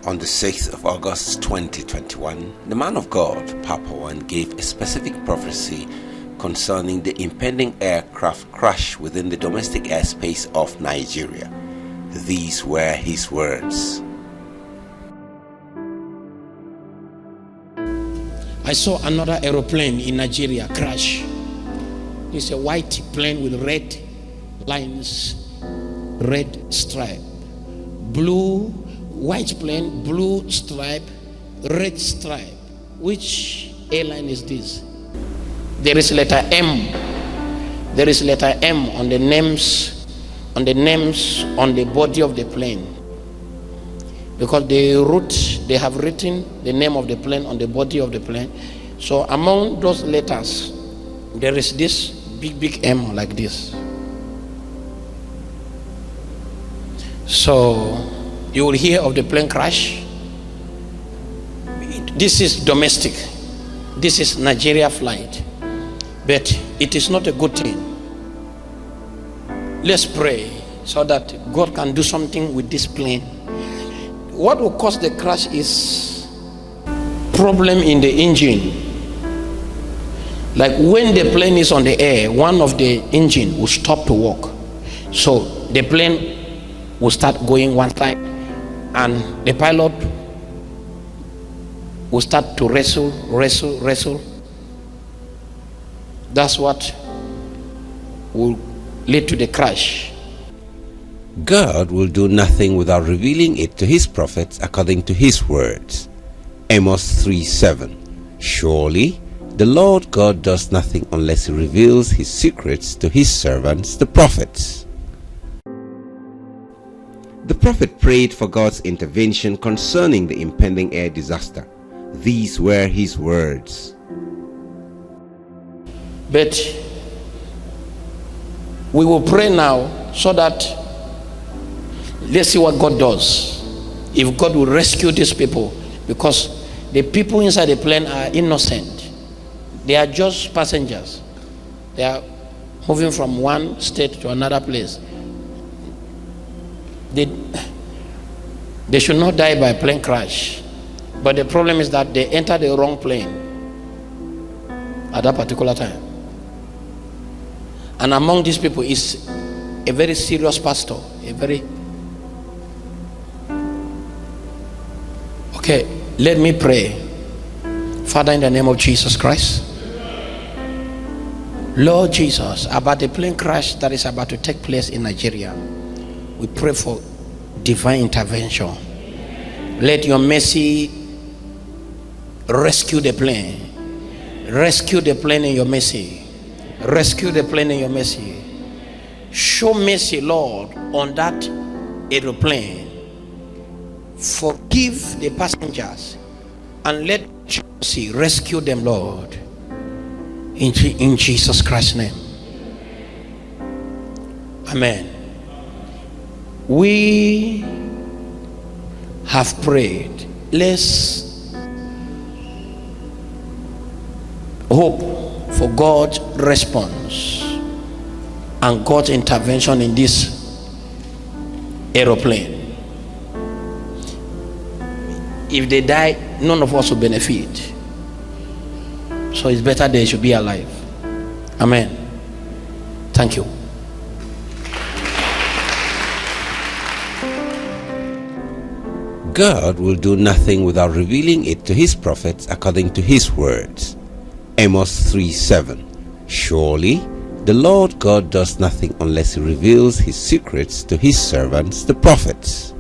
On the 6th of August 2021, the man of God, Papa One, gave a specific prophecy concerning the impending aircraft crash within the domestic airspace of Nigeria. These were his words. I saw another aeroplane in Nigeria crash. It's a white plane with red lines, red stripe. Blue, white plane, blue stripe, red stripe. Which airline is this? There is letter M. There is letter M on the names on the body of the plane. Because they have written the name of the plane on the body of the plane. So among those letters, there is this big M like this. So you will hear of the plane crash. This is domestic. This is Nigeria flight. But it is not a good thing. Let's pray so that God can do something with this plane. What will cause the crash is problem in the engine. Like when the plane is on the air, one of the engine will stop to work. So the plane will start going one side and the pilot will start to wrestle. That's what will lead to the crash. God will do nothing without revealing it to his prophets according to his words. Amos 3:7. Surely the Lord God does nothing unless he reveals his secrets to his servants, the prophets. The prophet prayed for God's intervention concerning the impending air disaster. These were his words. But we will pray now so that let's see what God does. If God will rescue these people, because the people inside the plane are innocent. They are just passengers. They are moving from one state to another place. They should not die by plane crash. But the problem is that they enter the wrong plane at that particular time. And among these people is a very serious pastor, Okay, let me pray. Father, in the name of Jesus Christ, Lord Jesus, about the plane crash that is about to take place in Nigeria, we pray for divine intervention. Let your mercy rescue the plane. Rescue the plane in your mercy. Rescue the plane in your mercy. Show mercy, Lord, on that aeroplane. Forgive the passengers and let mercy rescue them, Lord. In Jesus Christ's name. Amen. We have prayed. Let's hope for God's response and God's intervention in this aeroplane. If they die, none of us will benefit. So it's better they should be alive. Amen. Thank you. God will do nothing without revealing it to his prophets according to his words. Amos 3:7. Surely the Lord God does nothing unless he reveals his secrets to his servants, the prophets.